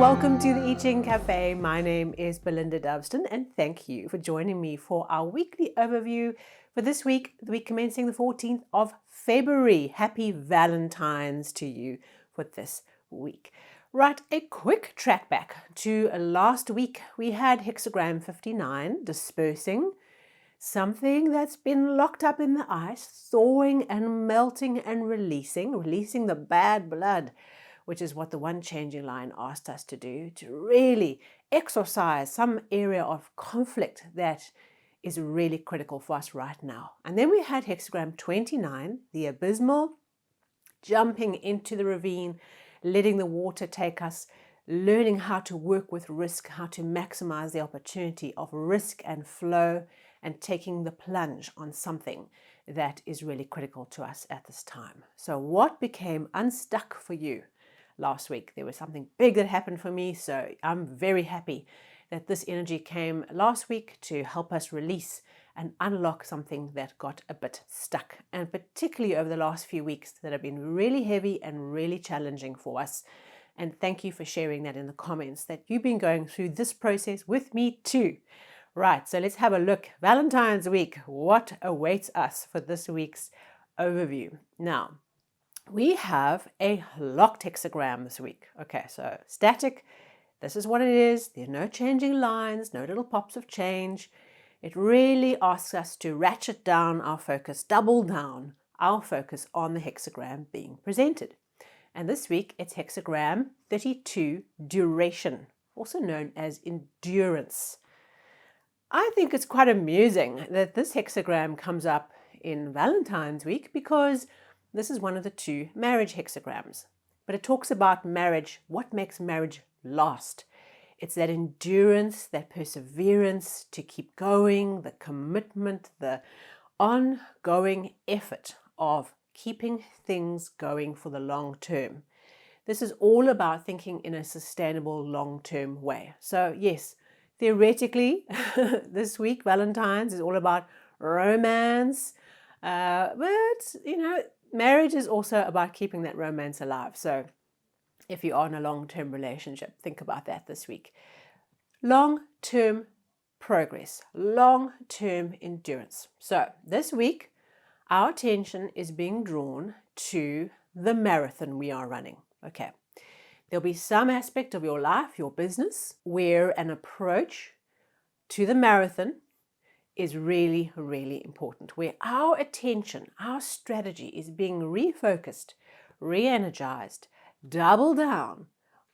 welcome to the I Ching Cafe. My name is Belinda Doveston, and thank you for joining me for our weekly overview for this week, the week commencing the 14th of February. Happy Valentine's to you for this week. Right, a quick track back to last week. We had Hexagram 59, dispersing, something that's been locked up in the ice, thawing and melting and releasing the bad blood, which is what the one changing line asked us to do, to really exorcise some area of conflict that is really critical for us right now. And then we had Hexagram 29, the abysmal, jumping into the ravine, letting the water take us, learning how to work with risk, how to maximize the opportunity of risk and flow, and taking the plunge on something that is really critical to us at this time. So what became unstuck for you last week? There was something big that happened for me, so I'm very happy that this energy came last week to help us release and unlock something that got a bit stuck, and particularly over the last few weeks that have been really heavy and really challenging for us. And thank you for sharing that in the comments, that you've been going through this process with me too. Right, so let's have a look. Valentine's week, what awaits us for this week's overview? Now, we have a locked hexagram this week. Okay, so static, this is what it is. There are no changing lines, no little pops of change. It really asks us to ratchet down our focus, double down our focus on the hexagram being presented. And this week it's hexagram 32, duration, also known as endurance. I think it's quite amusing that this hexagram comes up in Valentine's week because this is one of the two marriage hexagrams. But it talks about marriage, what makes marriage last. It's that endurance, that perseverance to keep going, the commitment, the ongoing effort of keeping things going for the long term. This is all about thinking in a sustainable long-term way. So yes, theoretically, this week, Valentine's is all about romance, but marriage is also about keeping that romance alive. So if you are in a long-term relationship, think about that this week. Long-term progress, long-term endurance. So this week, our attention is being drawn to the marathon we are running. Okay. There'll be some aspect of your life, your business, where an approach to the marathon is really, really important, where our attention, our strategy is being refocused, re-energized, double down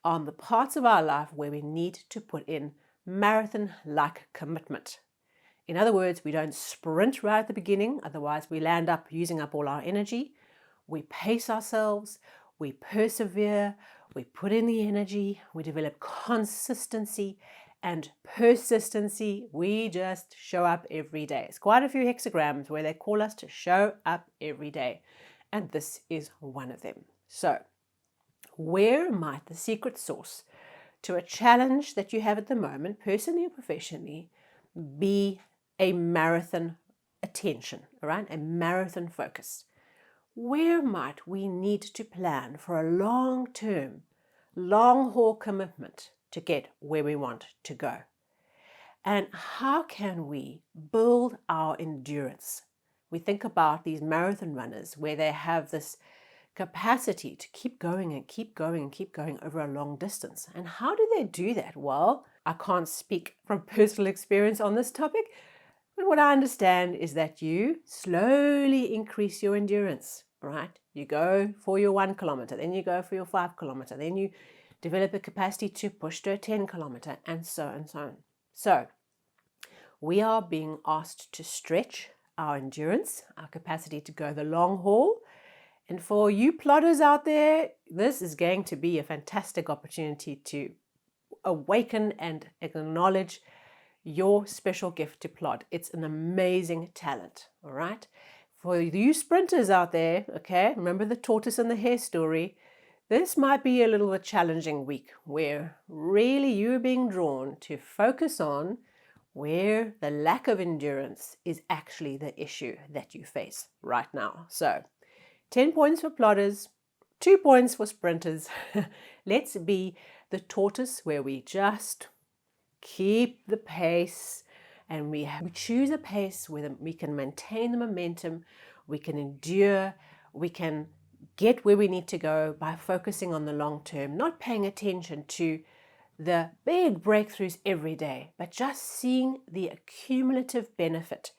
on the parts of our life where we need to put in marathon-like commitment. In other words, we don't sprint right at the beginning, otherwise we land up using up all our energy. We pace ourselves, we persevere, we put in the energy, we develop consistency and persistency. We just show up every day. It's quite a few hexagrams where they call us to show up every day, and this is one of them. So, where might the secret sauce to a challenge that you have at the moment, personally or professionally, be a marathon attention, all right? A marathon focus. Where might we need to plan for a long-term, long-haul commitment to get where we want to go? And how can we build our endurance? We think about these marathon runners where they have this capacity to keep going and keep going and keep going over a long distance. And how do they do that? Well, I can't speak from personal experience on this topic, but what I understand is that you slowly increase your endurance, right? You go for your 1 kilometer, then you go for your 5 kilometer, then you develop a capacity to push to a 10 kilometer, and so on and so on. So we are being asked to stretch our endurance, our capacity to go the long haul. And for you plodders out there, this is going to be a fantastic opportunity to awaken and acknowledge your special gift to plod. It's an amazing talent, all right? For you sprinters out there, okay, remember the tortoise and the hare story. This might be a little bit challenging week where really you're being drawn to focus on where the lack of endurance is actually the issue that you face right now. So 10 points for plodders, 2 points for sprinters. Let's be the tortoise, where we just keep the pace and we choose a pace where we can maintain the momentum, we can endure, we can get where we need to go by focusing on the long term, not paying attention to the big breakthroughs every day, but just seeing the accumulative benefit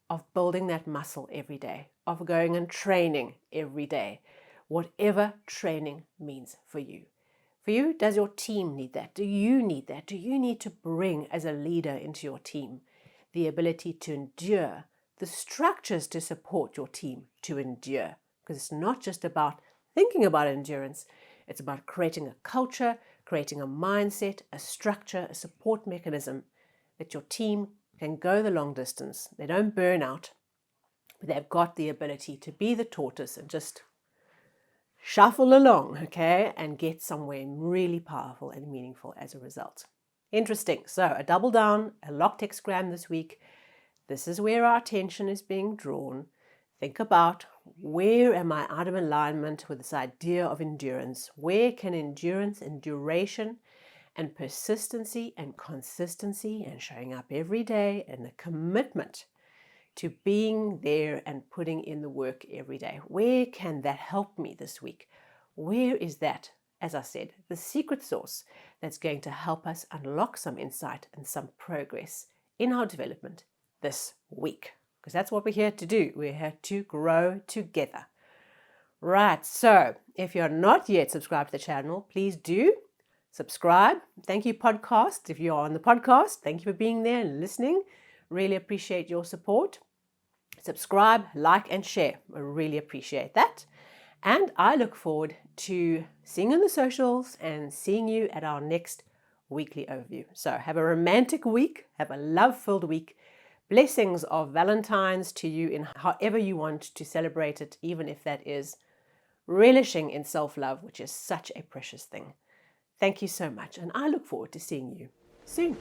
of building that muscle every day, of going and training every day, whatever training means for you. For you, does your team need that? Do you need that? Do you need to bring, as a leader into your team, the ability to endure, the structures to support your team to endure? Because it's not just about thinking about endurance, it's about creating a culture, creating a mindset, a structure, a support mechanism that your team can go the long distance. They don't burn out, but they've got the ability to be the tortoise and just shuffle along, okay, and get somewhere really powerful and meaningful as a result. Interesting. So a double down, a locked hexagram this week. This is where our attention is being drawn. Think about, where am I out of alignment with this idea of endurance? Where can endurance and duration and persistency and consistency and showing up every day and a commitment to being there and putting in the work every day, where can that help me this week? Where is that, as I said, the secret sauce that's going to help us unlock some insight and some progress in our development this week? Because that's what we're here to do. We're here to grow together. Right, so if you're not yet subscribed to the channel, please do subscribe. Thank you, podcast. If you're on the podcast, thank you for being there and listening. Really appreciate your support. Subscribe, like, and share. I really appreciate that. And I look forward to seeing you on the socials and seeing you at our next weekly overview. So have a romantic week. Have a love-filled week. Blessings of Valentine's to you in however you want to celebrate it, even if that is relishing in self-love, which is such a precious thing. Thank you so much, and I look forward to seeing you soon.